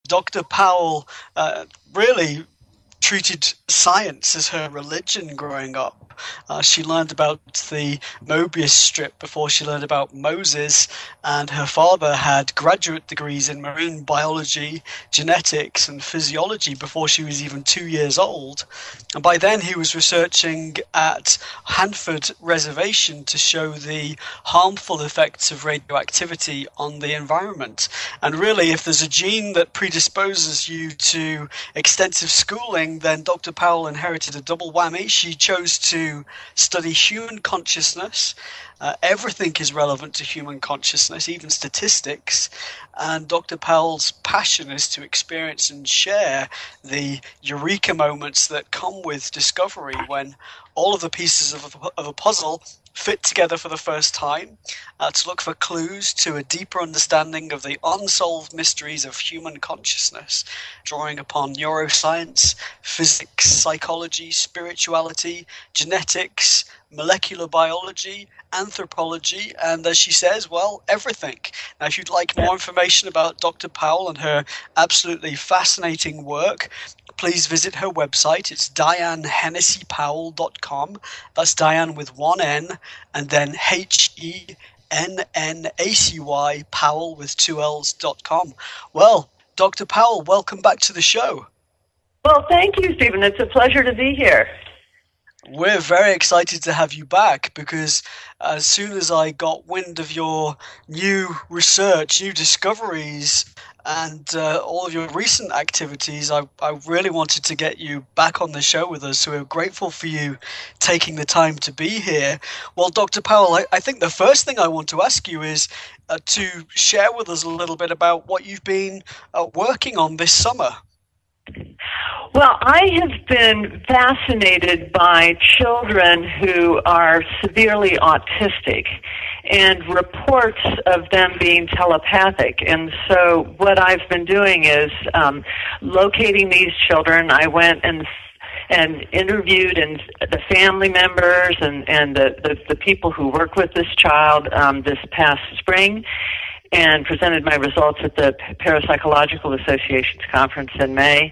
Dr. Powell really treated science as her religion growing up. She learned about the Mobius strip before she learned about Moses, and her father had graduate degrees in marine biology, genetics, and physiology before she was even 2 years old. And by then he was researching at Hanford Reservation to show the harmful effects of radioactivity on the environment. And really, if there's a gene that predisposes you to extensive schooling, then Dr. Powell inherited a double whammy. She chose to study human consciousness. Everything is relevant to human consciousness, even statistics. And Dr. Powell's passion is to experience and share the eureka moments that come with discovery, when all of the pieces of a puzzle fit together for the first time, to look for clues to a deeper understanding of the unsolved mysteries of human consciousness, drawing upon neuroscience, physics, psychology, spirituality, genetics, molecular biology, anthropology, and as she says, well, everything. Now, if you'd like more information about Dr. Powell and her absolutely fascinating work, please visit her website. It's DianeHennacyPowell.com. That's Diane with one N, and then HENNACY Powell with two L's.com. Well, Dr. Powell, welcome back to the show. Well, thank you, Stephen. It's a pleasure to be here. We're very excited to have you back, because as soon as I got wind of your new research, new discoveries, and all of your recent activities, I really wanted to get you back on the show with us. So we're grateful for you taking the time to be here. Well, Dr. Powell, I think the first thing I want to ask you is to share with us a little bit about what you've been working on this summer. Well, I have been fascinated by children who are severely autistic and reports of them being telepathic. And so what I've been doing is locating these children. I went and interviewed the family members and the people who work with this child this past spring, and presented my results at the Parapsychological Association's conference in May.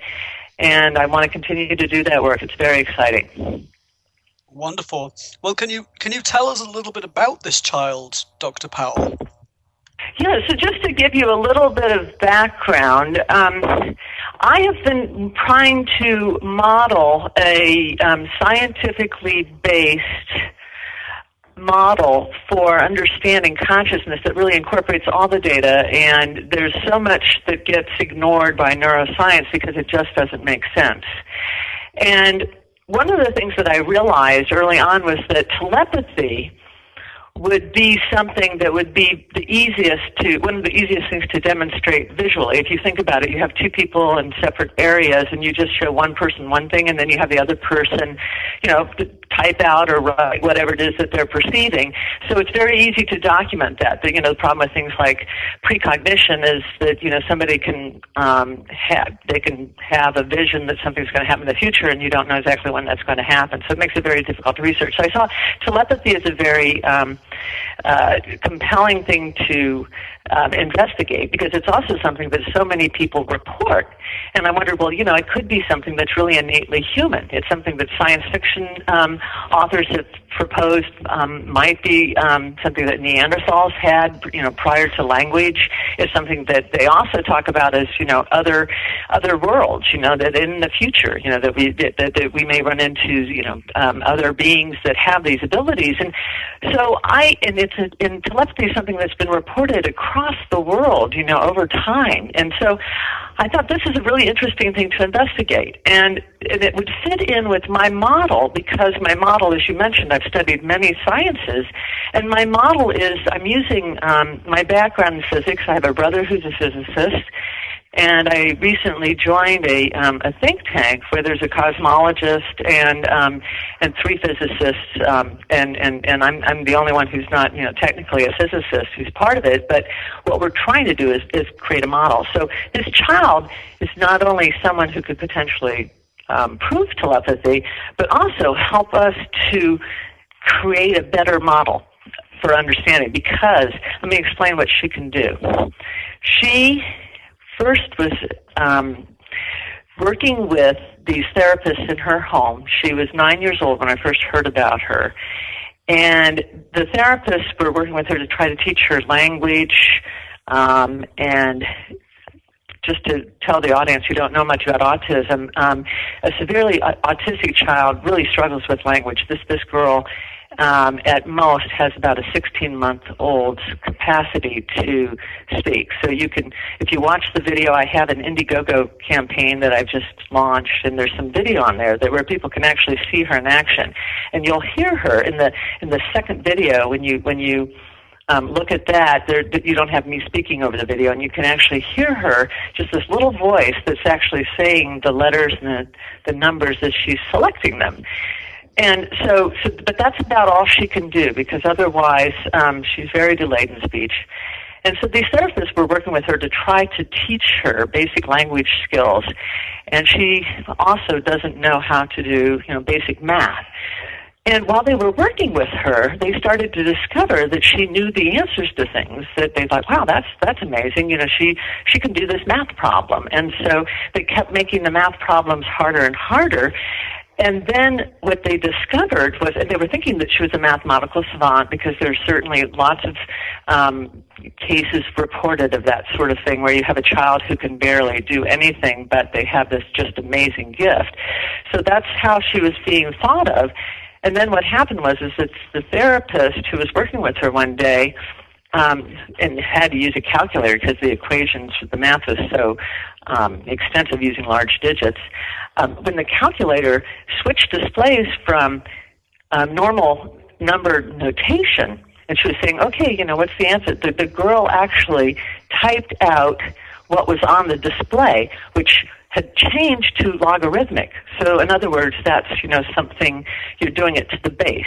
And I want to continue to do that work. It's very exciting. Wonderful. Well, can you tell us a little bit about this child, Dr. Powell? Yeah, so just to give you a little bit of background, I have been trying to model a scientifically based model for understanding consciousness that really incorporates all the data, and there's so much that gets ignored by neuroscience because it just doesn't make sense. And one of the things that I realized early on was that telepathy would be something that would be one of the easiest things to demonstrate visually. If you think about it, you have two people in separate areas and you just show one person one thing, and then you have the other person, type out or write whatever it is that they're perceiving. So it's very easy to document that. The problem with things like precognition is that, somebody can have a vision that something's going to happen in the future, and you don't know exactly when that's going to happen. So it makes it very difficult to research. So I saw telepathy as a very compelling thing to investigate, because it's also something that so many people report. And I wondered, well, it could be something that's really innately human. It's something that science fiction authors have proposed might be something that Neanderthals had, prior to language. It's something that they also talk about as, other worlds, that in the future, that we may run into, other beings that have these abilities. And so in telepathy is something that's been reported across the world, over time. And so I thought this is a really interesting thing to investigate. And it would fit in with my model, because my model, as you mentioned, I've studied many sciences. And my model is, I'm using my background in physics. I have a brother who's a physicist. And I recently joined a think tank where there's a cosmologist and three physicists, and I'm the only one who's not technically a physicist who's part of it. But what we're trying to do is create a model. So this child is not only someone who could potentially prove telepathy, but also help us to create a better model for understanding. Because let me explain what she can do. She, first was working with these therapists in her home. She was 9 years old when I first heard about her. And the therapists were working with her to try to teach her language, and just to tell the audience who don't know much about autism, a severely autistic child really struggles with language. This girl, at most, has about a 16-month-old's capacity to speak. So you can, if you watch the video, I have an Indiegogo campaign that I've just launched, and there's some video on there where people can actually see her in action, and you'll hear her in the second video when you look at that. You don't have me speaking over the video, and you can actually hear her, just this little voice that's actually saying the letters and the numbers as she's selecting them. And but that's about all she can do, because otherwise she's very delayed in speech. And so these therapists were working with her to try to teach her basic language skills, and she also doesn't know how to do basic math. And while they were working with her, they started to discover that she knew the answers to things that they thought, wow, that's amazing. She can do this math problem. And so they kept making the math problems harder and harder. And then what they discovered was, and they were thinking that she was a mathematical savant, because there's certainly lots of cases reported of that sort of thing, where you have a child who can barely do anything, but they have this just amazing gift. So that's how she was being thought of. And then what happened was that the therapist who was working with her one day, and had to use a calculator because the equations, the math was so extensive using large digits. When the calculator switched displays from normal number notation, and she was saying, okay, what's the answer? The girl actually typed out what was on the display, which had changed to logarithmic. So in other words, that's, something, you're doing it to the base,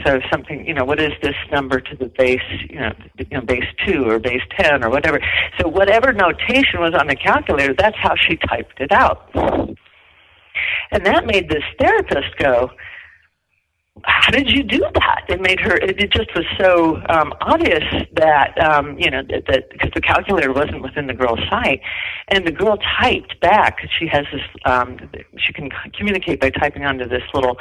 so something, what is this number to the base, base 2 or base 10 or whatever. So whatever notation was on the calculator, that's how she typed it out. And that made this therapist go, how did you do that? It made her, it just was so obvious that, that because the calculator wasn't within the girl's sight. And the girl typed back. She has this, she can communicate by typing onto this little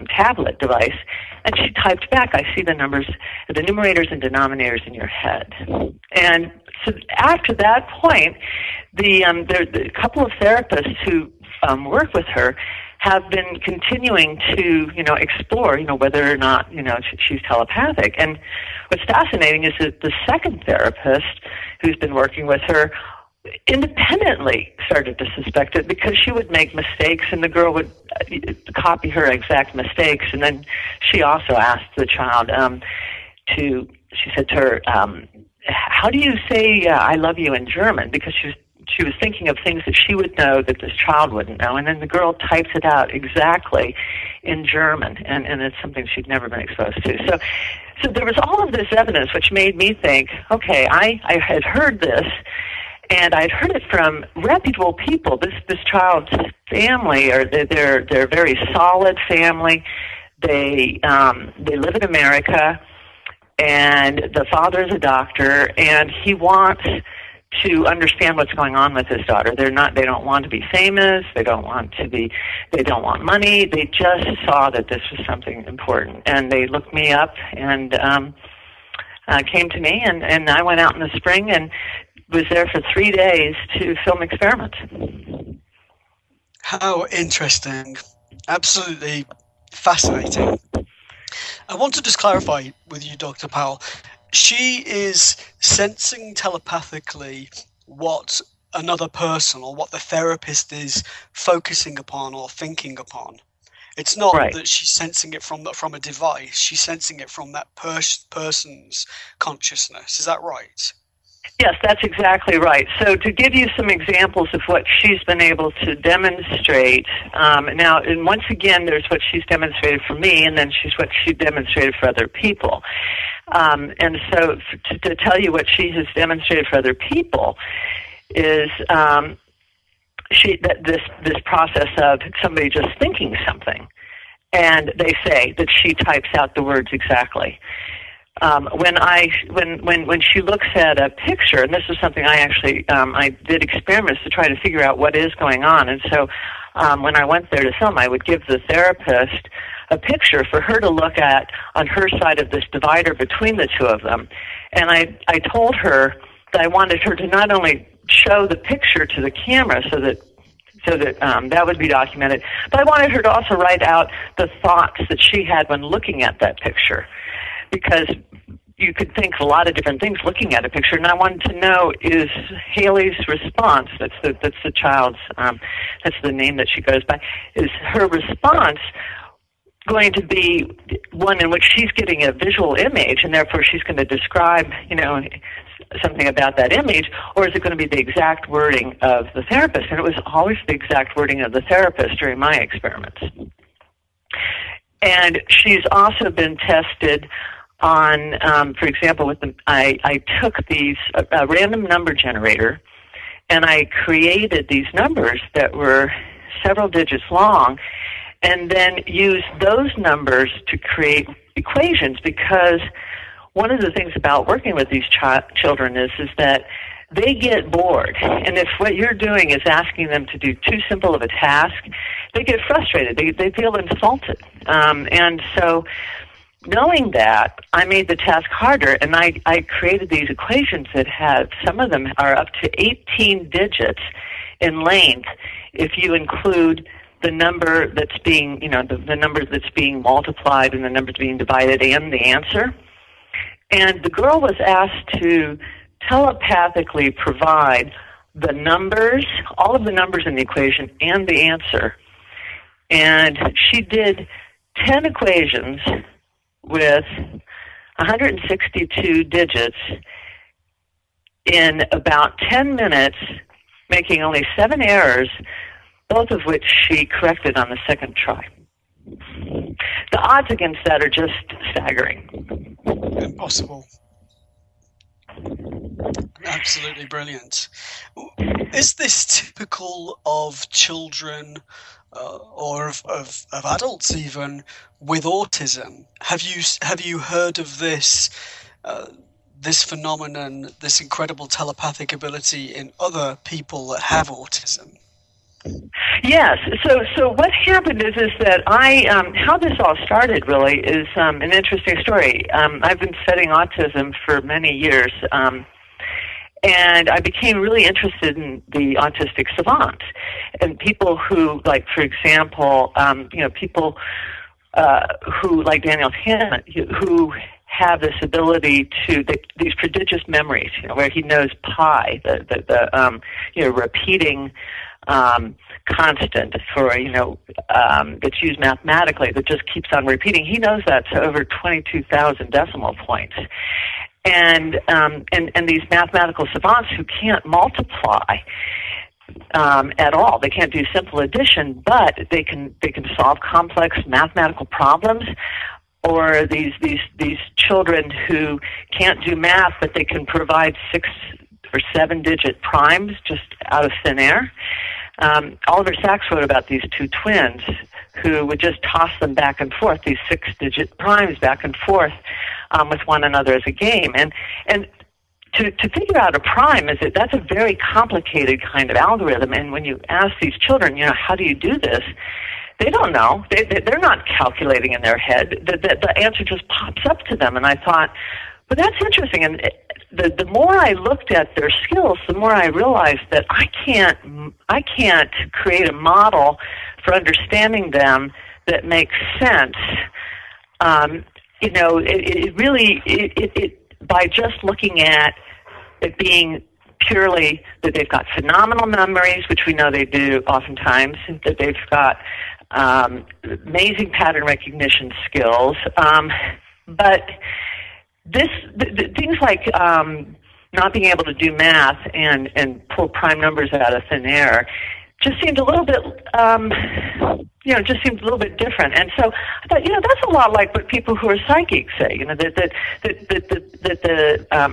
tablet device. And she typed back, I see the numbers, the numerators and denominators in your head. And so after that point, the couple of therapists who work with her have been continuing to, explore, whether or not, she's telepathic. And what's fascinating is that the second therapist who's been working with her independently started to suspect it, because she would make mistakes and the girl would copy her exact mistakes. And then she also asked the child she said to her, how do you say I love you in German? Because she was thinking of things that she would know that this child wouldn't know, and then the girl types it out exactly in German, and it's something she'd never been exposed to. So there was all of this evidence which made me think, okay, I had heard this, and I'd heard it from reputable people. This child's family, or they're a very solid family. They live in America, and the father's a doctor, and he wants to understand what's going on with his daughter. They don't want to be famous, they don't want money, they just saw that this was something important. And they looked me up and came to me, and I went out in the spring and was there for 3 days to film experiments. How interesting. Absolutely fascinating. I want to just clarify with you, Dr. Powell. She is sensing telepathically what another person or what the therapist is focusing upon or thinking upon. It's not right. That she's sensing it from a device. She's sensing it from that person's consciousness. Is that right? Yes, that's exactly right. So to give you some examples of what she's been able to demonstrate, now, and once again, there's what she's demonstrated for me, and then what she demonstrated for other people. And so to tell you what she has demonstrated for other people is this process of somebody just thinking something, and they say that she types out the words exactly. when she looks at a picture, and this is something I actually I did experiments to try to figure out what is going on, and so when I went there to film, I would give the therapist a picture for her to look at on her side of this divider between the two of them, and I told her that I wanted her to not only show the picture to the camera so that that would be documented, but I wanted her to also write out the thoughts that she had when looking at that picture, because you could think a lot of different things looking at a picture, and I wanted to know, is Haley's response, that's the child's, that's the name that she goes by, is her response going to be one in which she's getting a visual image, and therefore she's going to describe, something about that image, or is it going to be the exact wording of the therapist? And it was always the exact wording of the therapist during my experiments. And she's also been tested on, for example, I took a random number generator, and I created these numbers that were several digits long, and then used those numbers to create equations, because one of the things about working with these children is that they get bored, and if what you're doing is asking them to do too simple of a task, they get frustrated. They feel insulted. And so knowing that, I made the task harder, and I created these equations that have, some of them are up to 18 digits in length if you include the number that's being, the number that's being multiplied and the numbers being divided and the answer. And the girl was asked to telepathically provide the numbers, all of the numbers in the equation, and the answer. And she did 10 equations with 162 digits in about 10 minutes, making only 7 errors, both of which she corrected on the second try. The odds against that are just staggering. Impossible. Absolutely brilliant. Is this typical of children or of adults even with autism? Have you heard of this this phenomenon, this incredible telepathic ability in other people that have autism? Yes. So what happened is that how this all started really is an interesting story. I've been studying autism for many years, and I became really interested in the autistic savants and people who, like, for example, people who, like Daniel Hennacy, who have this ability to these prodigious memories, where he knows pi, the repeating constant for, that's used mathematically that just keeps on repeating. He knows that to over 22,000 decimal points. And these mathematical savants who can't multiply at all. They can't do simple addition, but they can solve complex mathematical problems. Or these children who can't do math, but they can provide 6 or 7 digit primes just out of thin air. Oliver Sacks wrote about these two twins who would just toss them back and forth, these 6-digit primes back and forth with one another as a game. And to figure out a prime, that's a very complicated kind of algorithm. And when you ask these children, how do you do this? They don't know. They're not calculating in their head. The answer just pops up to them. And I thought, well, that's interesting. And the more I looked at their skills, the more I realized that I can't create a model for understanding them that makes sense. It really by just looking at it being purely that they've got phenomenal memories, which we know they do oftentimes, that they've got amazing pattern recognition skills, but things like not being able to do math and pull prime numbers out of thin air just seemed a little bit, just seemed a little bit different. And so I thought, that's a lot like what people who are psychics say, that the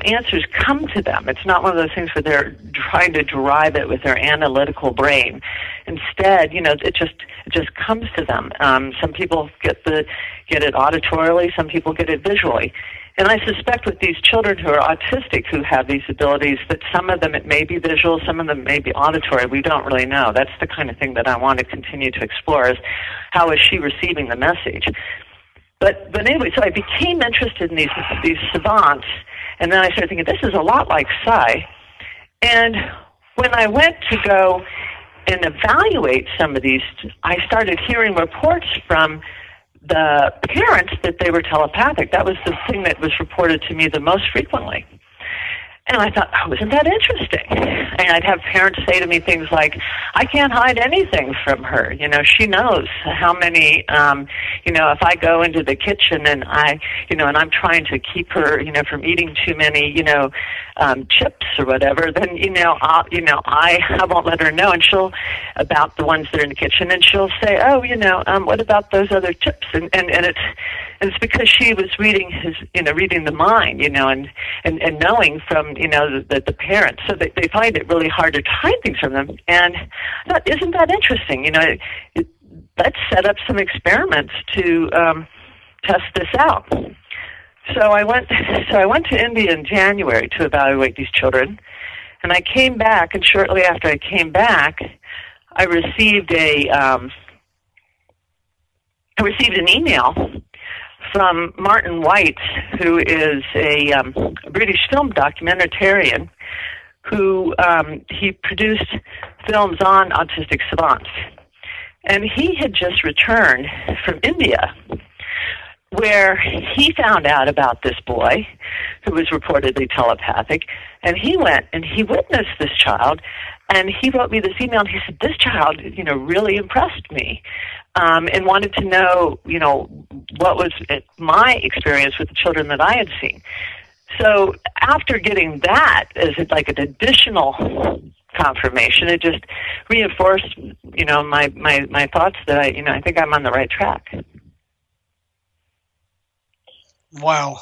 answers come to them. It's not one of those things where they're trying to derive it with their analytical brain. Instead, it just comes to them. Some people get it auditorily, some people get it visually. And I suspect with these children who are autistic, who have these abilities, that some of them it may be visual, some of them may be auditory. We don't really know. That's the kind of thing that I want to continue to explore, is how is she receiving the message. But anyway, so I became interested in these savants, and then I started thinking, this is a lot like psi. And when I went to go and evaluate some of these, I started hearing reports from the parents that they were telepathic. That was the thing that was reported to me the most frequently. And I thought, oh, isn't that interesting? And I'd have parents say to me things like, I can't hide anything from her. You know, she knows how many, if I go into the kitchen and and I'm trying to keep her, from eating too many, chips or whatever, then, I won't let her know. And she'll, about the ones that are in the kitchen, and she'll say, oh, what about those other chips? And it's because she was reading reading the mind, and knowing from, the parents. So they find it really hard to hide things from them. And I thought, isn't that interesting? Let's set up some experiments to test this out. So I went to India in January to evaluate these children. And I came back, and shortly after I came back, I received an email from Martin White, who is a British film documentarian, who he produced films on autistic savants. And he had just returned from India, where he found out about this boy who was reportedly telepathic, and he went and he witnessed this child, and he wrote me this email, and he said, this child, really impressed me, and wanted to know, what was my experience with the children that I had seen. So after getting that as like an additional confirmation, it just reinforced, my thoughts that I think I'm on the right track. Wow.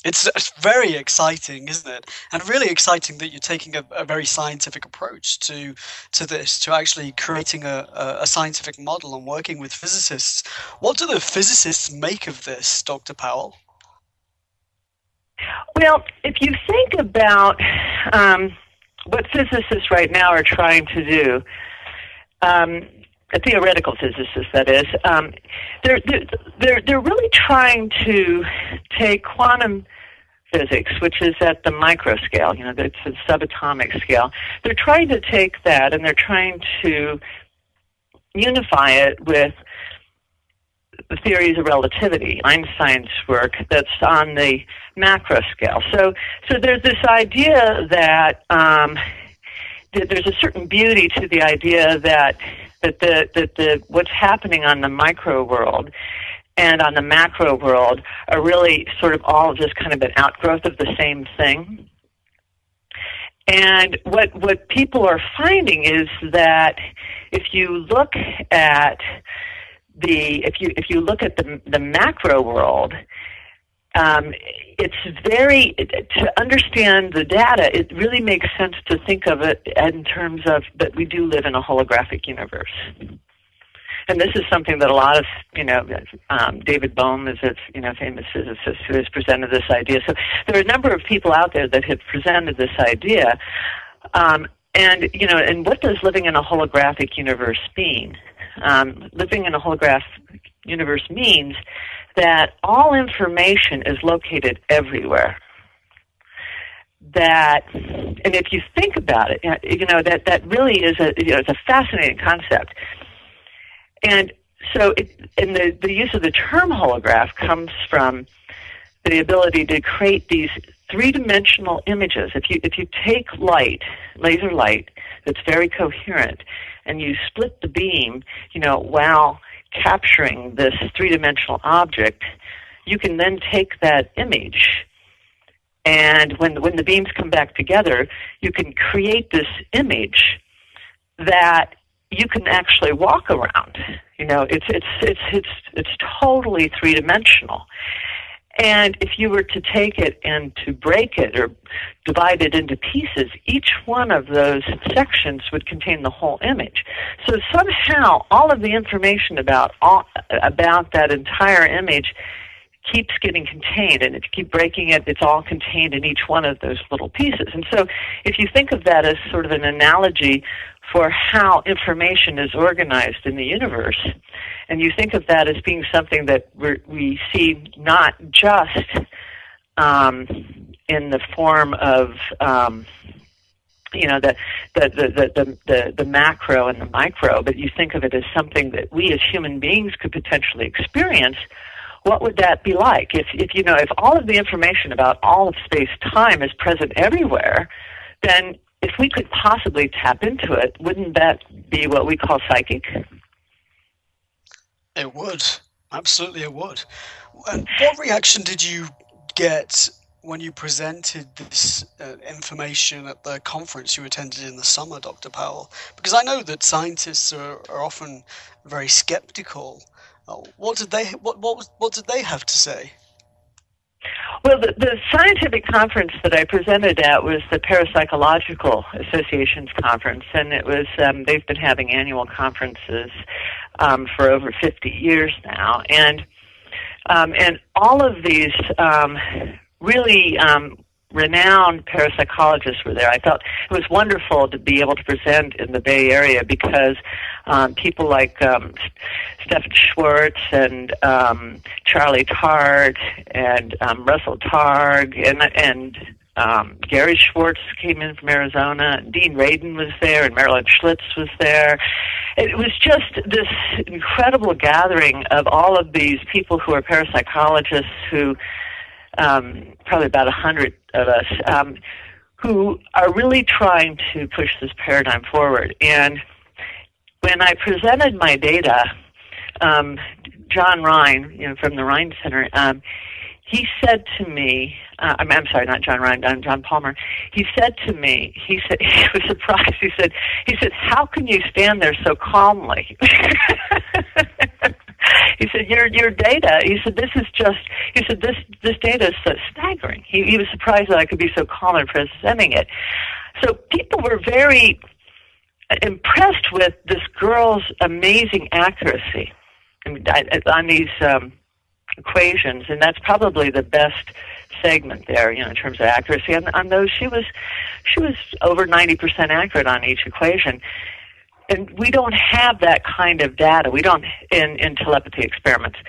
It's very exciting, isn't it? And really exciting that you're taking a very scientific approach to this, to actually creating a scientific model and working with physicists. What do the physicists make of this, Dr. Powell? Well, if you think about what physicists right now are trying to do, theoretical physicists, that is, they're really trying to take quantum physics, which is at the micro scale, it's a subatomic scale. They're trying to take that and they're trying to unify it with the theories of relativity, Einstein's work, that's on the macro scale. So there's this idea that there's a certain beauty to the idea that what's happening on the micro world and on the macro world are really sort of all just kind of an outgrowth of the same thing. And what people are finding is that if you look at if you look at the macro world, it's to understand the data, it really makes sense to think of it in terms of that we do live in a holographic universe. And this is something that a lot of, David Bohm is a, famous physicist who has presented this idea. So there are a number of people out there that have presented this idea. And what does living in a holographic universe mean? Living in a holographic universe means that all information is located everywhere. And if you think about it, that really is it's a fascinating concept. And so, the use of the term holograph comes from the ability to create these three-dimensional images. If you take light, laser light, that's very coherent, and you split the beam, while capturing this three-dimensional object, you can then take that image, and when the beams come back together, you can create this image that you can actually walk around. It's totally three-dimensional. And if you were to take it and to break it or divide it into pieces, each one of those sections would contain the whole image. So somehow all of the information about that entire image keeps getting contained, and if you keep breaking it, it's all contained in each one of those little pieces. And so if you think of that as sort of an analogy for how information is organized in the universe, and you think of that as being something that we see not just in the form of the macro and the micro, but you think of it as something that we as human beings could potentially experience, what would that be like? If all of the information about all of space-time is present everywhere, then if we could possibly tap into it, wouldn't that be what we call psychic? It would. Absolutely it would. And what reaction did you get when you presented this information at the conference you attended in the summer, Dr. Powell? Because I know that scientists are often very skeptical. What did they have to say? Well, the scientific conference that I presented at was the Parapsychological Association's conference, and it was they've been having annual conferences for over 50 years now, and all of these really renowned parapsychologists were there. I felt it was wonderful to be able to present in the Bay Area because people like Stephen Schwartz and Charlie Tart and Russell Targ and Gary Schwartz came in from Arizona, and Dean Radin was there, and Marilyn Schlitz was there. It was just this incredible gathering of all of these people who are parapsychologists who probably about 100 of us, who are really trying to push this paradigm forward. And when I presented my data, John Ryan, from the Ryan Center, he said to me, I'm sorry, not John Ryan, John Palmer. He said to me, he was surprised. He said, how can you stand there so calmly? He said, your data, he said, this data is so staggering. He was surprised that I could be so calm in presenting it. So people were very impressed with this girl's amazing accuracy on these equations, and that's probably the best segment there, in terms of accuracy. On those, she was over 90% accurate on each equation. And we don't have that kind of data. We don't in telepathy experiments.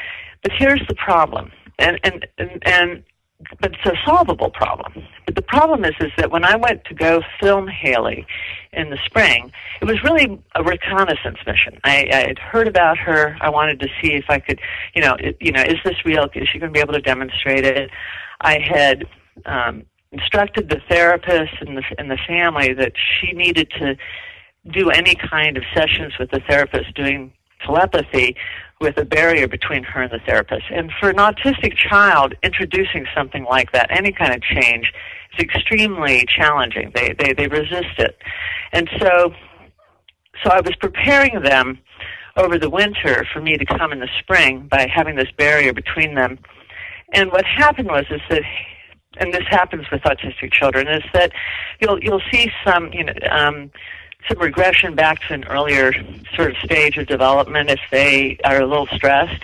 But here's the problem, but it's a solvable problem. But the problem is that when I went to go film Haley in the spring, it was really a reconnaissance mission. I had heard about her. I wanted to see if I could, is this real? Is she going to be able to demonstrate it? I had instructed the therapist and the family that she needed to do any kind of sessions with the therapist doing telepathy with a barrier between her and the therapist. And for an autistic child, introducing something like that, any kind of change, is extremely challenging. They resist it. And so I was preparing them over the winter for me to come in the spring by having this barrier between them. And what happened was that, and this happens with autistic children, is that you'll see some regression back to an earlier sort of stage of development if they are a little stressed.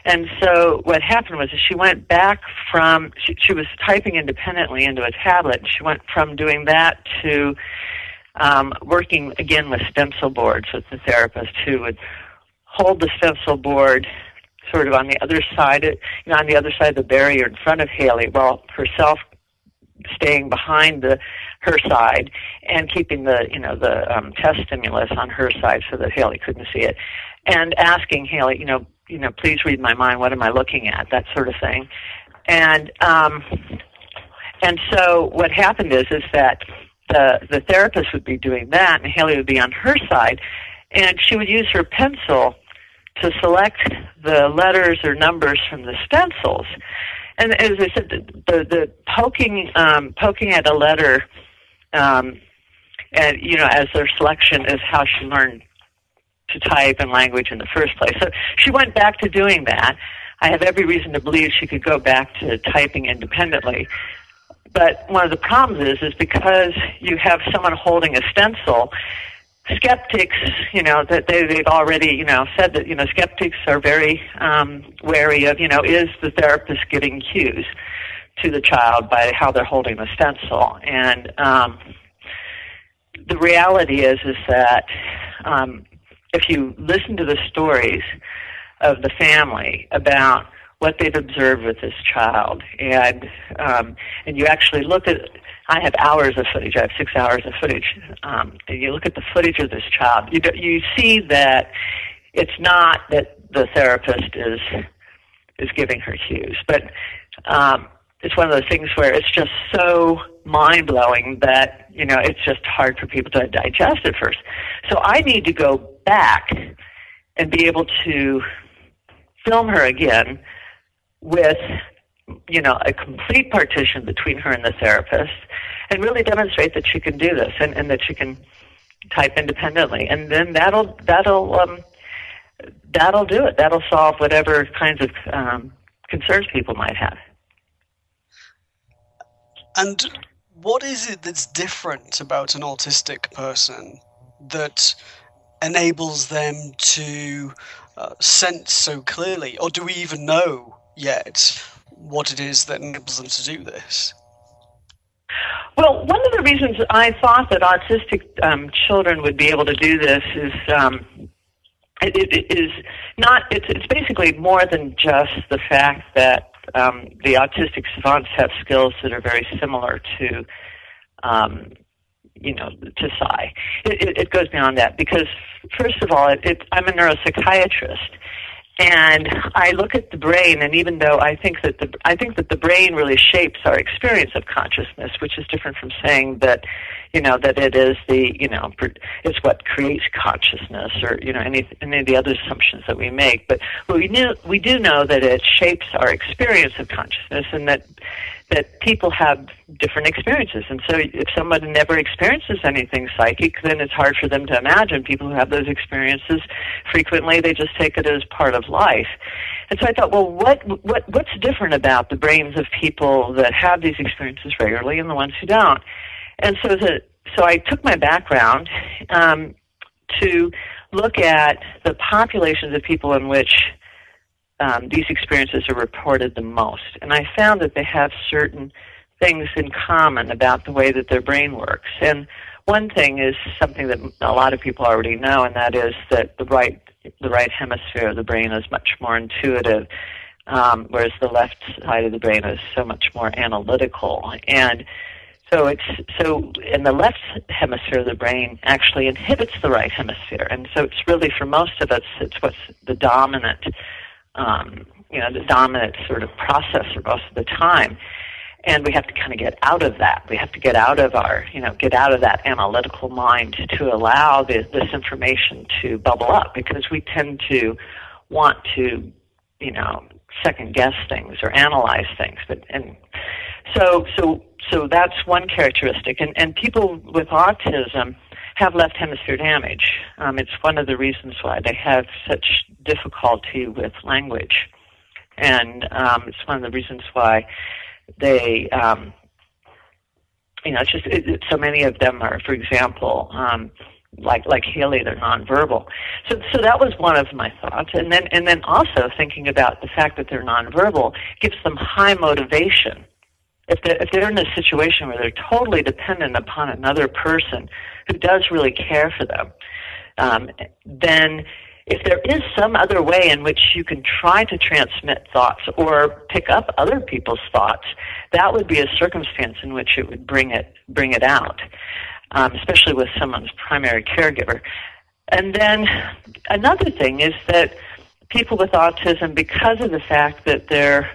And so what happened was she went back from, she was typing independently into a tablet. She went from doing that to working again with stencil boards with the therapist, who would hold the stencil board sort of on the other side, on the other side of the barrier in front of Haley, while herself staying behind her side and keeping the test stimulus on her side so that Haley couldn't see it, and asking Haley, please read my mind. What am I looking at? That sort of thing. And so what happened is that the therapist would be doing that, and Haley would be on her side, and she would use her pencil to select the letters or numbers from the stencils. And as I said, the poking at a letter, and as their selection is how she learned to type and language in the first place. So she went back to doing that. I have every reason to believe she could go back to typing independently. But one of the problems is because you have someone holding a stencil, skeptics, that they've already, said that, skeptics are very wary of, is the therapist giving cues to the child by how they're holding the stencil. And the reality is that if you listen to the stories of the family about what they've observed with this child, and you actually look at, I have hours of footage. I have 6 hours of footage. And you look at the footage of this child, you see that it's not that the therapist is giving her cues, but it's one of those things where it's just so mind-blowing that, it's just hard for people to digest at first. So I need to go back and be able to film her again with, a complete partition between her and the therapist, and really demonstrate that she can do this and that she can type independently. And then that'll do it. That'll solve whatever kinds of concerns people might have. And what is it that's different about an autistic person that enables them to sense so clearly? Or do we even know yet what it is that enables them to do this? Well, one of the reasons I thought that autistic children would be able to do this is it's basically more than just the fact that the autistic savants have skills that are very similar to psi. It goes beyond that because, first of all, I'm a neuropsychiatrist, and I look at the brain, and even though I think that the brain really shapes our experience of consciousness, which is different from saying that, that it is it's what creates consciousness, or any of the other assumptions that we make. But we do know that it shapes our experience of consciousness, and that people have different experiences. And so if someone never experiences anything psychic, then it's hard for them to imagine. People who have those experiences frequently, they just take it as part of life. And so I thought, well, what's different about the brains of people that have these experiences regularly and the ones who don't? And so I took my background to look at the populations of people in which these experiences are reported the most. And I found that they have certain things in common about the way that their brain works. And one thing is something that a lot of people already know, and that is that the right hemisphere of the brain is much more intuitive, whereas the left side of the brain is so much more analytical. And and the left hemisphere of the brain actually inhibits the right hemisphere. And so it's really, for most of us, it's what's the dominant the dominant sort of processor most of the time. And we have to kind of get out of that. We have to get out of get out of that analytical mind to allow this information to bubble up, because we tend to want to, second guess things or analyze things. So that's one characteristic. And people with autism have left hemisphere damage. It's one of the reasons why they have such difficulty with language. And it's one of the reasons why they, so many of them are, for example, like Haley, they're nonverbal. So that was one of my thoughts. And then also thinking about the fact that they're nonverbal gives them high motivation. If they're in a situation where they're totally dependent upon another person who does really care for them, then if there is some other way in which you can try to transmit thoughts or pick up other people's thoughts, that would be a circumstance in which it would bring it out, especially with someone's primary caregiver. And then another thing is that people with autism, because of the fact that their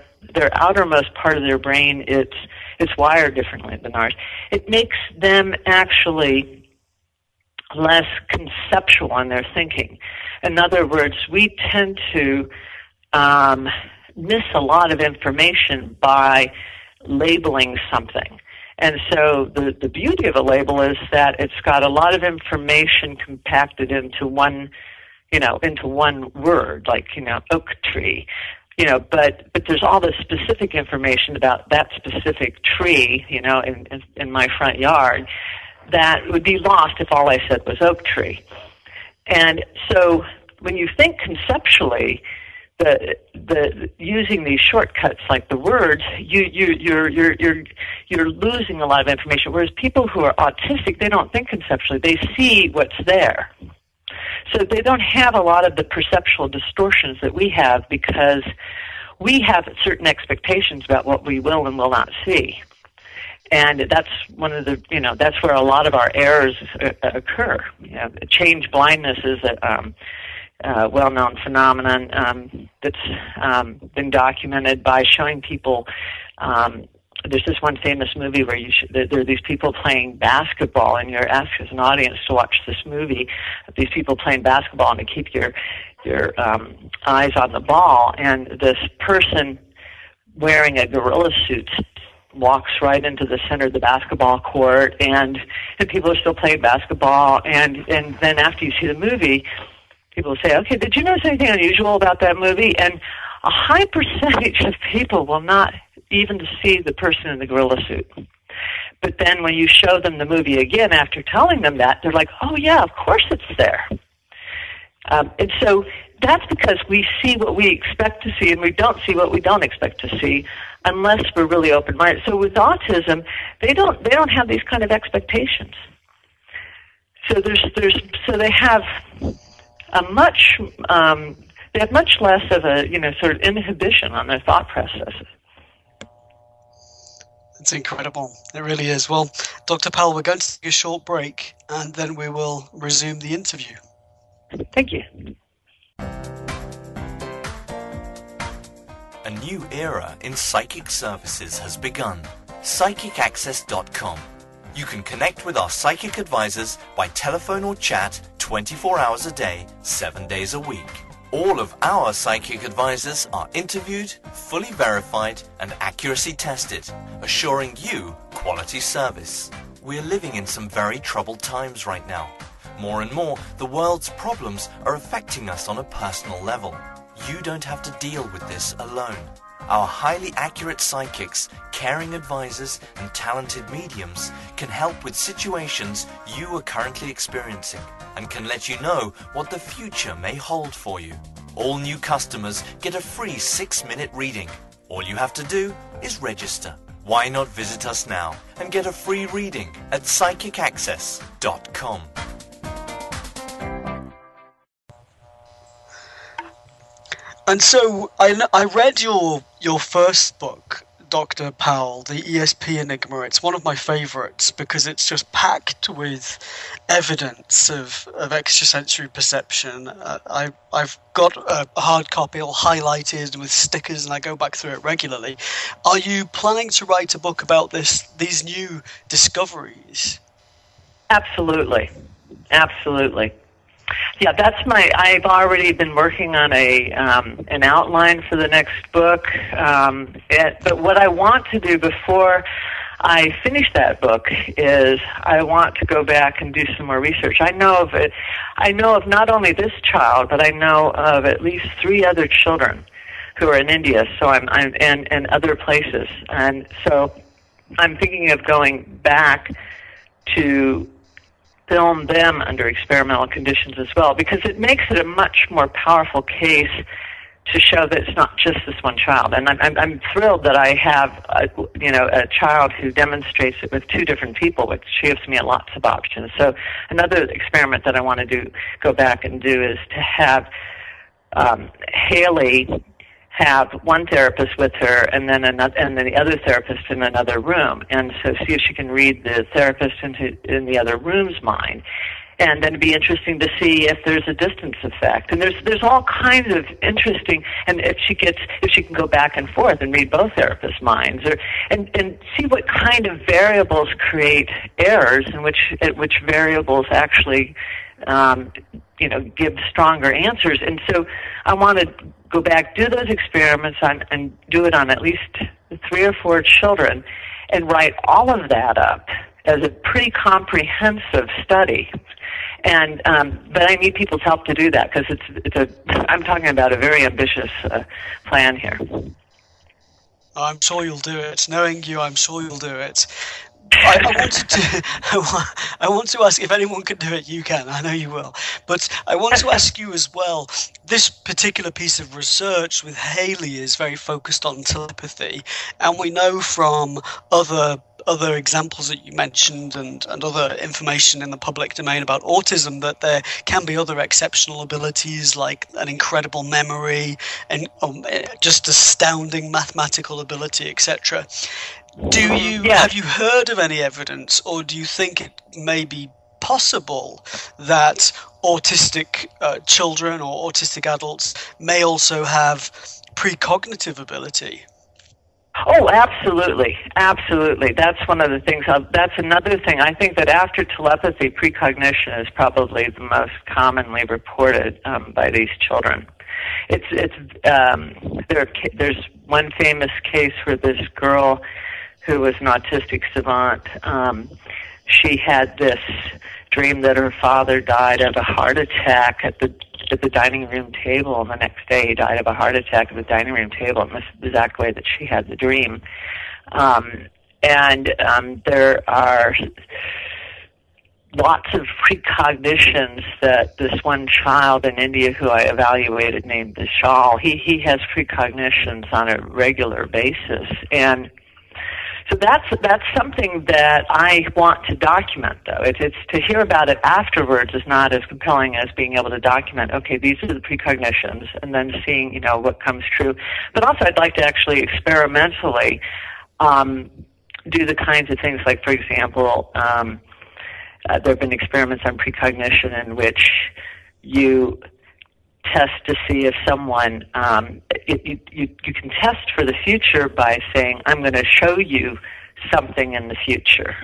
outermost part of their brain, it's wired differently than ours, it makes them actually less conceptual in their thinking. In other words, we tend to miss a lot of information by labeling something. And so the beauty of a label is that it's got a lot of information compacted into one word, like, oak tree. But there's all this specific information about that specific tree, in my front yard, that would be lost if all I said was oak tree. And so when you think conceptually, the using these shortcuts like the words, you're losing a lot of information. Whereas people who are autistic, they don't think conceptually; they see what's there. So they don't have a lot of the perceptual distortions that we have, because we have certain expectations about what we will and will not see. And that's one of the, that's where a lot of our errors occur. Change blindness is a well-known phenomenon that's been documented by showing people. There's this one famous movie where there are these people playing basketball, and you're asked as an audience to watch this movie. These people playing basketball, and to keep your eyes on the ball. And this person wearing a gorilla suit walks right into the center of the basketball court, and people are still playing basketball. And then after you see the movie, people say, "Okay, did you notice anything unusual about that movie?" And a high percentage of people will not even see the person in the gorilla suit. But then when you show them the movie again after telling them that, they're like, "Oh yeah, of course it's there." And so that's because we see what we expect to see, and we don't see what we don't expect to see, unless we're really open-minded. So with autism, they don't have these kind of expectations. So they have a much they have much less of a sort of inhibition on their thought processes. It's incredible. It really is. Well, Dr. Powell, we're going to take a short break, and then we will resume the interview. Thank you. A new era in psychic services has begun. PsychicAccess.com. You can connect with our psychic advisors by telephone or chat 24 hours a day, 7 days a week. All of our psychic advisors are interviewed, fully verified, and accuracy tested, assuring you quality service. We are living in some very troubled times right now. More and more, the world's problems are affecting us on a personal level. You don't have to deal with this alone. Our highly accurate psychics, caring advisors, and talented mediums can help with situations you are currently experiencing and can let you know what the future may hold for you. All new customers get a free 6-minute reading. All you have to do is register. Why not visit us now and get a free reading at PsychicAccess.com. And so I read your first book, Dr. Powell, the ESP Enigma. It's one of my favorites because it's just packed with evidence of extrasensory perception. I've got a hard copy all highlighted with stickers, and I go back through it regularly. Are you planning to write a book about these new discoveries? Absolutely. Yeah, I've already been working on an outline for the next book. But what I want to do before I finish that book is I want to go back and do some more research. I know of not only this child, but I know of at least 3 other children who are in India. So I'm and other places, and so I'm thinking of going back to film them under experimental conditions as well, because it makes it a much more powerful case to show that it's not just this one child. And I'm thrilled that I have a child who demonstrates it with 2 different people, which gives me lots of options. So another experiment that I want to go back and do is to have Haley have one therapist with her and then the other therapist in another room, and so see if she can read the therapist in the other room's mind. And then it'd be interesting to see if there's a distance effect. And there's all kinds of interesting, and if she can go back and forth and read both therapists' minds, and see what kind of variables create errors, and which variables actually give stronger answers. And so I want to go back, do those experiments and do it on at least 3 or 4 children, and write all of that up as a pretty comprehensive study. And but I need people's help to do that, because I'm talking about a very ambitious plan here. I'm sure you'll do it. Knowing you, I'm sure you'll do it. I want to ask, if anyone can do it, you can. I know you will. But I want to ask you as well, this particular piece of research with Haley is very focused on telepathy, and we know from other examples that you mentioned and other information in the public domain about autism that there can be other exceptional abilities like an incredible memory and just astounding mathematical ability, etc. Have you heard of any evidence, or do you think it may be possible that autistic children or autistic adults may also have precognitive ability? Oh, absolutely. Absolutely. That's one of the things. That's another thing. I think that after telepathy, precognition is probably the most commonly reported by these children. There's one famous case where this girl who was an autistic savant, she had this dream that her father died of a heart attack at the dining room table, and the next day he died of a heart attack at the dining room table, and this is the exact way that she had the dream. There are lots of precognitions that this one child in India who I evaluated named Vishal, he has precognitions on a regular basis, and so that's something that I want to document, though. It's to hear about it afterwards is not as compelling as being able to document, okay, these are the precognitions, and then seeing, what comes true. But also I'd like to actually experimentally do the kinds of things like, for example, there have been experiments on precognition in which you test to see if someone, you can test for the future by saying, I'm going to show you something in the future.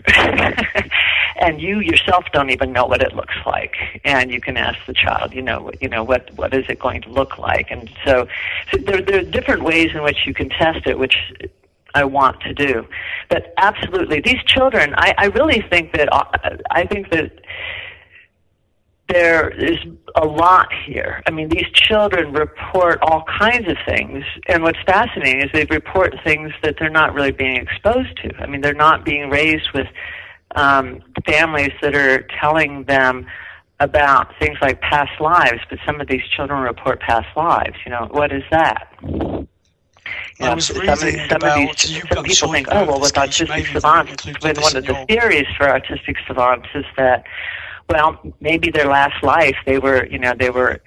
And you yourself don't even know what it looks like. And you can ask the child, what is it going to look like? And so there are different ways in which you can test it, which I want to do. But absolutely, these children, I really think that, there is a lot here. I mean, these children report all kinds of things, and what's fascinating is they report things that they're not really being exposed to. I mean, they're not being raised with families that are telling them about things like past lives, but some of these children report past lives. What is that? I was reading some people think, oh, well, with autistic savants, one of the theories for autistic savants is that, well, maybe their last life they were a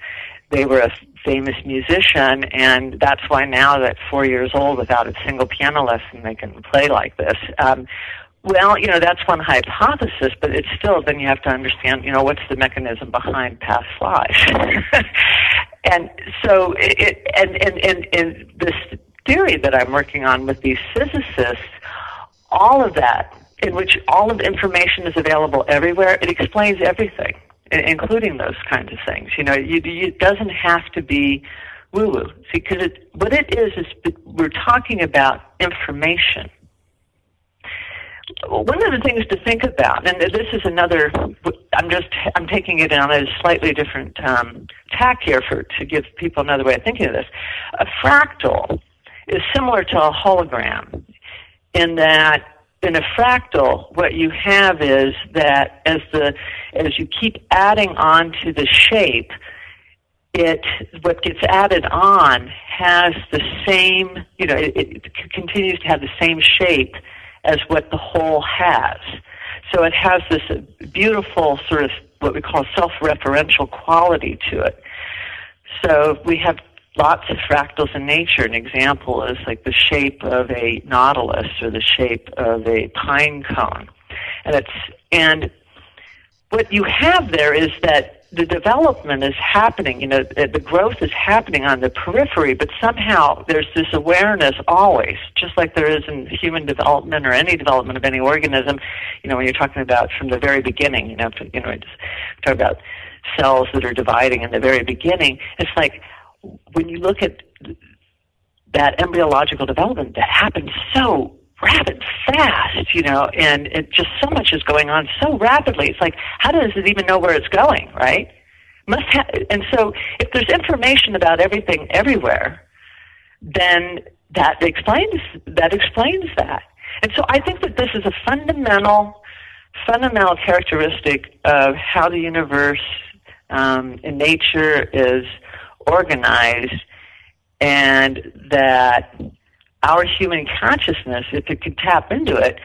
famous musician, and that's why now at 4 years old, without a single piano lesson, they can play like this. Well, that's one hypothesis, but it's still, then you have to understand, what's the mechanism behind past lives. And so, and this theory that I'm working on with these physicists, all of that, in which all of the information is available everywhere, it explains everything, including those kinds of things. It doesn't have to be woo-woo. See, because what it is we're talking about information. One of the things to think about, and this is another, I'm taking it on a slightly different tack here to give people another way of thinking of this. A fractal is similar to a hologram in that in a fractal, what you have is that as you keep adding on to the shape, what gets added on has the same, it continues to have the same shape as what the whole has. So it has this beautiful sort of what we call self-referential quality to it. So we have lots of fractals in nature. An example is like the shape of a nautilus or the shape of a pine cone. And what you have there is that the development is happening, the growth is happening on the periphery, but somehow there's this awareness always, just like there is in human development or any development of any organism, when you're talking about from the very beginning, just talk about cells that are dividing in the very beginning. It's like, when you look at that embryological development, that happens so rapid, fast, and it just so much is going on so rapidly. It's like, how does it even know where it's going, right? And so if there's information about everything everywhere, then that explains that. And so I think that this is a fundamental characteristic of how the universe in nature is organized, and that our human consciousness, if it could tap into it,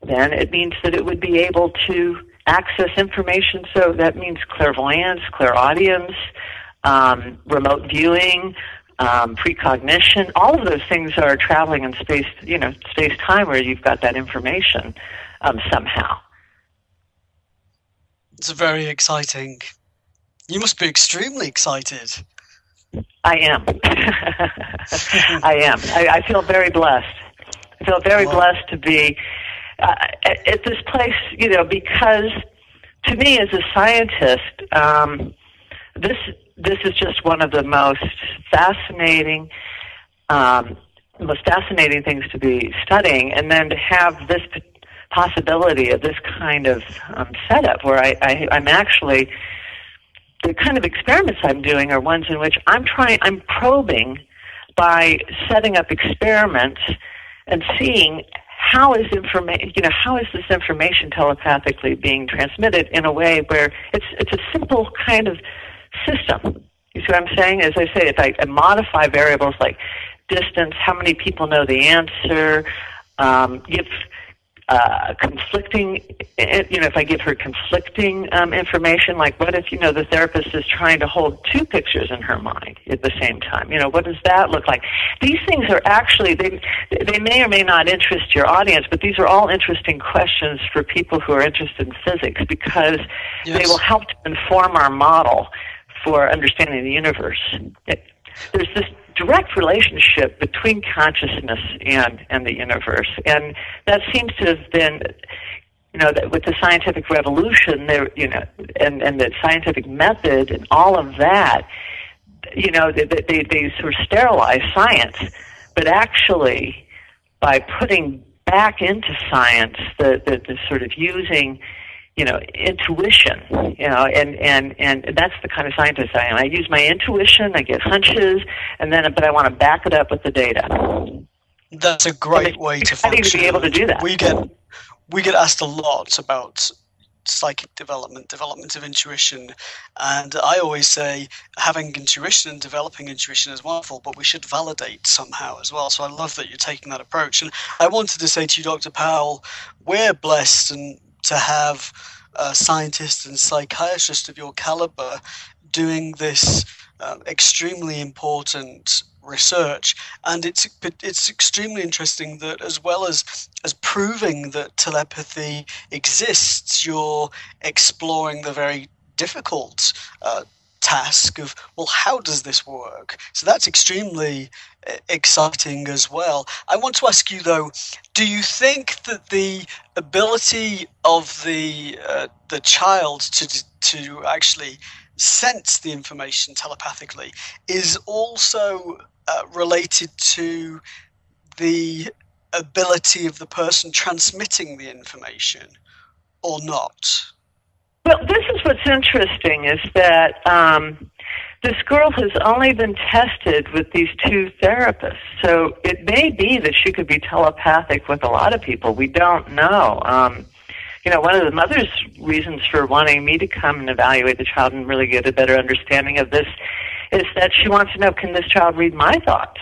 then it means that it would be able to access information. So that means clairvoyance, clairaudience, remote viewing, precognition. All of those things are traveling in space, space-time, where you've got that information somehow. It's very exciting. You must be extremely excited. I am. I am. I feel very blessed. I feel very blessed to be at this place, because to me as a scientist, this is just one of the most fascinating things to be studying, and then to have this possibility of this kind of setup where I'm actually, the kind of experiments I'm doing are ones in which I'm probing by setting up experiments and seeing how is this information telepathically being transmitted in a way where it's a simple kind of system. You see what I'm saying? As I say, if I modify variables like distance, how many people know the answer, give conflicting, if I give her conflicting information, like what if, the therapist is trying to hold two pictures in her mind at the same time? What does that look like? These things are actually, they may or may not interest your audience, but these are all interesting questions for people who are interested in physics, because they will help to inform our model for understanding the universe. There's this direct relationship between consciousness and the universe, and that seems to have been, that with the scientific revolution, there, and the scientific method and all of that, they sort of sterilize science, but actually by putting back into science the sort of using intuition, and that's the kind of scientist I am. I use my intuition, I get hunches, but I want to back it up with the data. That's a great way to function. To be able to do that. We get asked a lot about psychic development of intuition, and I always say having intuition and developing intuition is wonderful, but we should validate somehow as well. So I love that you're taking that approach. And I wanted to say to you, Dr. Powell, we're blessed and to have scientists and psychiatrists of your caliber doing this extremely important research, and it's extremely interesting that as well as proving that telepathy exists, you're exploring the very difficult task of, well, how does this work? So that's extremely exciting as well. I want to ask you though, do you think that the ability of the child to actually sense the information telepathically is also related to the ability of the person transmitting the information, or not? Well, this is what's interesting, is that this girl has only been tested with these two therapists. So it may be that she could be telepathic with a lot of people. We don't know. One of the mother's reasons for wanting me to come and evaluate the child and really get a better understanding of this is that she wants to know, can this child read my thoughts?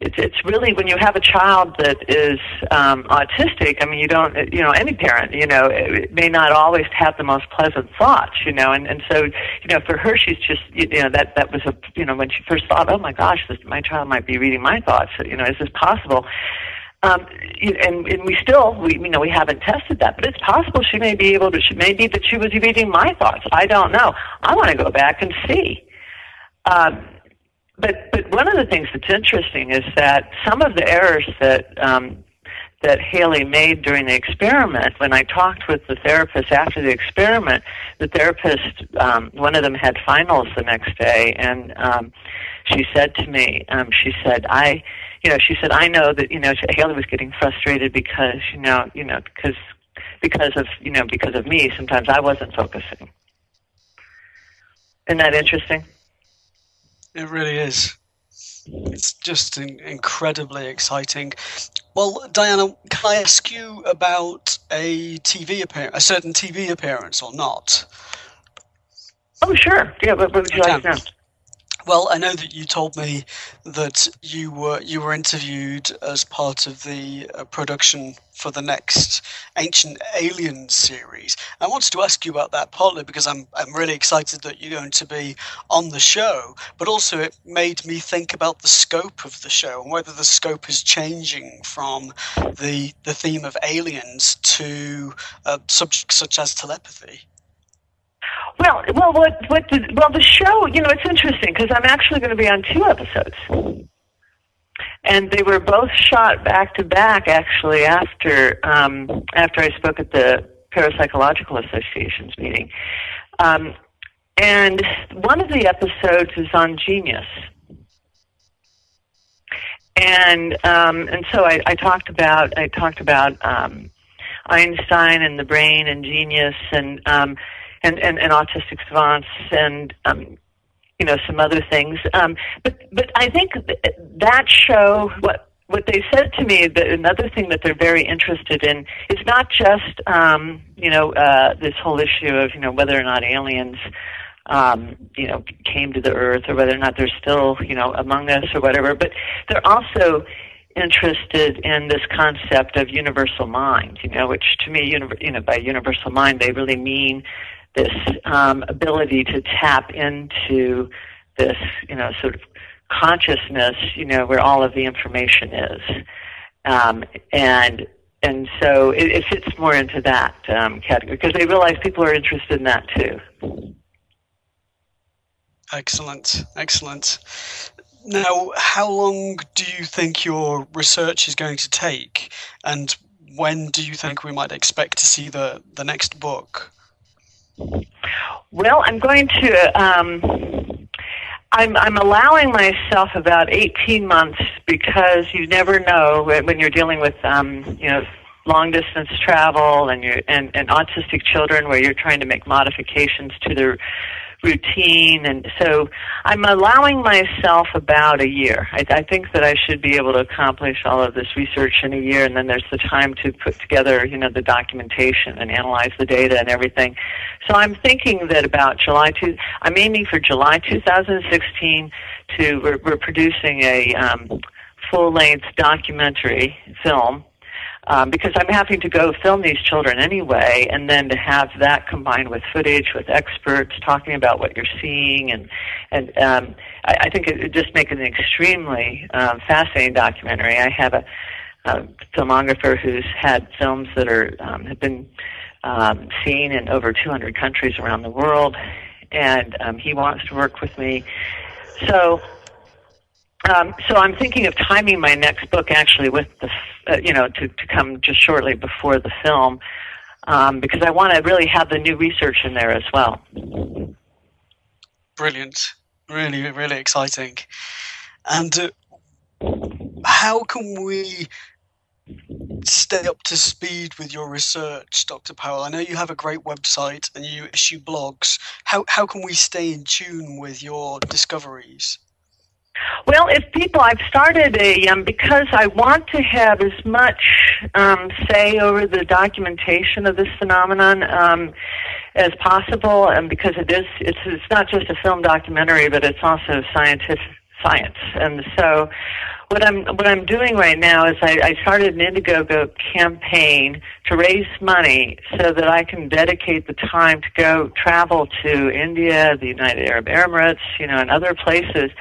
It's really, when you have a child that is autistic, I mean, you don't, any parent, it may not always have the most pleasant thoughts, and so, for her, she's just, that was when she first thought, oh my gosh, my child might be reading my thoughts, is this possible? And we haven't tested that, but it's possible she may be able to, maybe that she was reading my thoughts. I don't know. I want to go back and see. But one of the things that's interesting is that some of the errors that Haley made during the experiment, when I talked with the therapist after the experiment, the therapist, one of them had finals the next day, and she said to me, I know that, Haley was getting frustrated because, because of me, sometimes I wasn't focusing. Isn't that interesting? It really is. It's just incredibly exciting. Well, Diana, can I ask you about a certain TV appearance or not? Oh, sure. Yeah, what would you like to know? Well, I know that you told me that you were interviewed as part of the production for the next Ancient Aliens series. I wanted to ask you about that partly because I'm really excited that you're going to be on the show, but also it made me think about the scope of the show and whether the scope is changing from the theme of aliens to subjects such as telepathy. Well, the show, it's interesting because I'm actually going to be on 2 episodes. And they were both shot back to back, actually, after I spoke at the Parapsychological Association's meeting. And one of the episodes is on genius. And so I talked about Einstein and the brain and genius and autistic savants and some other things. But I think that show, what they said to me, that another thing that they're very interested in is not just this whole issue of whether or not aliens came to the earth or whether or not they're still among us or whatever, but they're also interested in this concept of universal mind, which to me, by universal mind, they really mean this ability to tap into this, sort of consciousness, where all of the information is, and so it fits more into that category because they realize people are interested in that too. Excellent. Now, how long do you think your research is going to take, and when do you think we might expect to see the next book? Well, I'm going to. I'm allowing myself about 18 months because you never know when you're dealing with long distance travel and autistic children where you're trying to make modifications to their routine, and so I'm allowing myself about a year. I think that I should be able to accomplish all of this research in a year, and then there's the time to put together, the documentation and analyze the data and everything. So I'm thinking that about I'm aiming for July 2016 we're producing a full-length documentary film. Because I'm having to go film these children anyway, and then to have that combined with footage, with experts talking about what you're seeing, and I think it would just make an extremely fascinating documentary. I have a filmographer who's had films that have been seen in over 200 countries around the world, and he wants to work with me. So I'm thinking of timing my next book actually with the, to come just shortly before the film, because I want to really have the new research in there as well. Brilliant. Really, really exciting. And how can we stay up to speed with your research, Dr. Powell? I know you have a great website and you issue blogs. How can we stay in tune with your discoveries? Well, I've started because I want to have as much say over the documentation of this phenomenon as possible, and because it's not just a film documentary, but it's also science. And so what I'm doing right now is I started an Indiegogo campaign to raise money so that I can dedicate the time to go travel to India, the United Arab Emirates, and other places,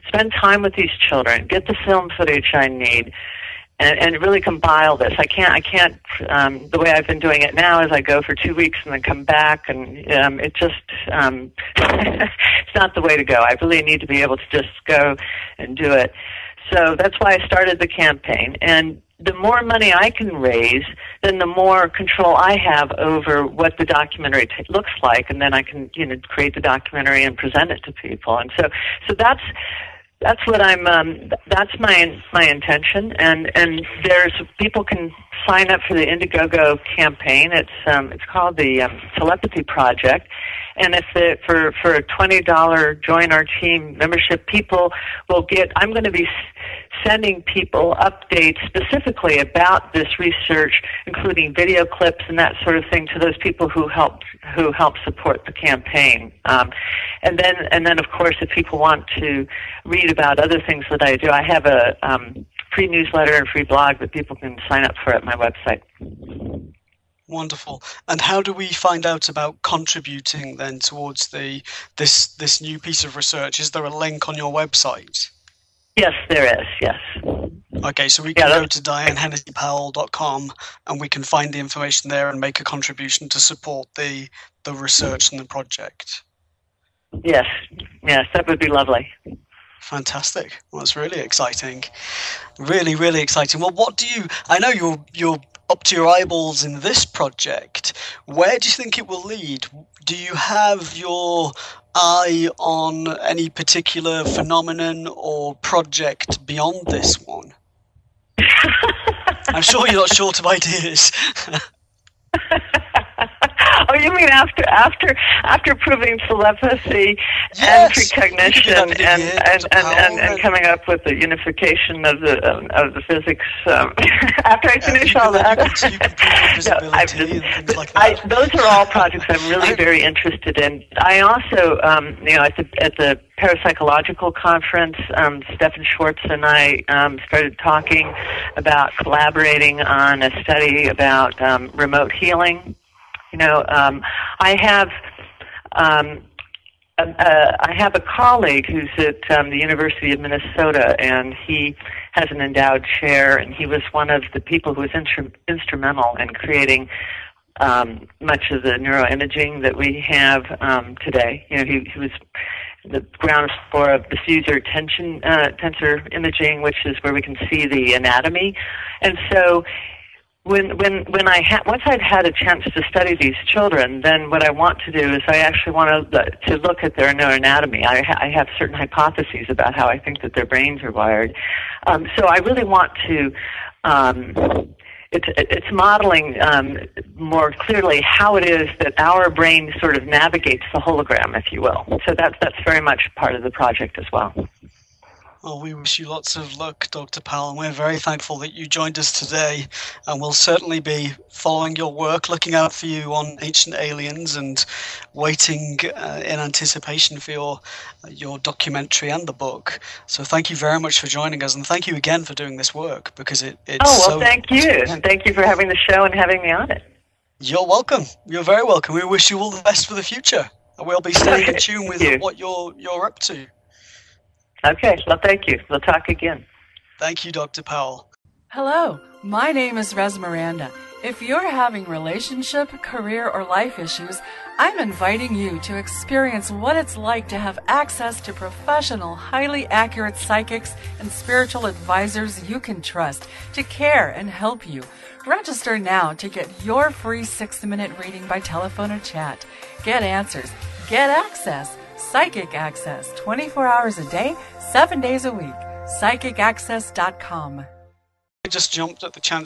spend time with these children, get the film footage I need, and really compile this. I can't. The way I've been doing it now is I go for 2 weeks and then come back, and it just it's not the way to go. I really need to be able to just go and do it. So that's why I started the campaign. And the more money I can raise, then the more control I have over what the documentary looks like, and then I can create the documentary and present it to people. And so that's that's what I'm. That's my intention, and there's people can sign up for the Indiegogo campaign. It's called the Telepathy Project, and if for a $20 Join Our Team membership, people will get. I'm going to be sending people updates specifically about this research, including video clips and that sort of thing, to those people who help support the campaign. And then of course, if people want to read about other things that I do, I have a free newsletter and free blog that people can sign up for at my website. Wonderful. And how do we find out about contributing then towards this new piece of research? Is there a link on your website? Yes, there is, yes. Okay, so we can go to DianeHennacyPowell.com and we can find the information there and make a contribution to support the research and the project. Yes, that would be lovely. Fantastic. Well, that's really exciting. Really, really exciting. Well, I know you're up to your eyeballs in this project. Where do you think it will lead? Do you have your eye on any particular phenomenon or project beyond this one? I'm sure you're not short of ideas. Oh, you mean after proving telepathy and precognition and coming up with the unification of the physics? After I finish all that, those are all projects I'm really very interested in. I also, at the Parapsychological Conference, Stephen Schwartz and I started talking about collaborating on a study about remote healing. I have a colleague who's at the University of Minnesota, and he has an endowed chair, and he was one of the people who was instrumental in creating much of the neuroimaging that we have today. He was the ground floor of diffuser tensor imaging, which is where we can see the anatomy, and so. Once I've had a chance to study these children, then what I want to do is I actually want to look at their neuroanatomy. I have certain hypotheses about how I think that their brains are wired. So I really want to. It's modeling more clearly how it is that our brain sort of navigates the hologram, if you will. So that's very much part of the project as well. Well, we wish you lots of luck, Dr. Powell, and we're very thankful that you joined us today. And we'll certainly be following your work, looking out for you on Ancient Aliens, and waiting in anticipation for your documentary and the book. So thank you very much for joining us, and thank you again for doing this work, because it's thank you. And thank you for having the show and having me on it. You're welcome. You're very welcome. We wish you all the best for the future. And we'll be staying in tune with what you're up to. Okay, well, thank you. We'll talk again. Thank you, Dr. Powell. Hello, my name is Res Miranda. If you're having relationship, career, or life issues, I'm inviting you to experience what it's like to have access to professional, highly accurate psychics and spiritual advisors you can trust to care and help you. Register now to get your free 6-minute reading by telephone or chat. Get answers. Get access. Psychic access, 24 hours a day, 7 days a week. PsychicAccess.com. I just jumped at the chance